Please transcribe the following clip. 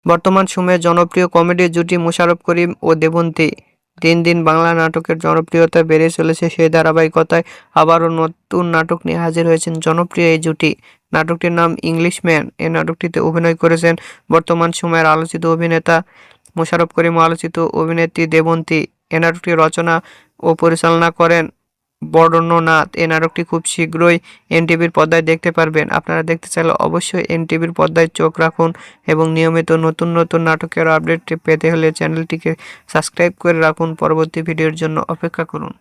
বর্তমান সময়ে জনপ্রিয় কমেডি জুটি মোশাররফ করিম ও দেবন্তী। দিন দিন বাংলা নাটকের জনপ্রিয়তা বেড়ে চলেছে, সেই ধারাবাহিকতায় আবারও নতুন নাটক নিয়ে হাজির হয়েছেন জনপ্রিয় এই জুটি। নাটকটির নাম ইংলিশম্যান। এই নাটকটিতে অভিনয় করেছেন বর্তমান সময়ের আলোচিত অভিনেতা মোশাররফ করিম ও আলোচিত অভিনেত্রী দেবন্তী। এ নাটকটি রচনা ও পরিচালনা করেন বরেন্দ্রনাথ। এই নাটকটি খুব শীঘ্রই এনটিভির পর্দায় দেখতে পারবেন। আপনারা দেখতে চাইলে অবশ্যই এনটিভির পর্দায় চোখ রাখুন এবং নিয়মিত নতুন নতুন নাটকের আপডেট পেতে হলে চ্যানেলটিকে সাবস্ক্রাইব করে রাখুন। পরবর্তী ভিডিওর জন্য অপেক্ষা করুন।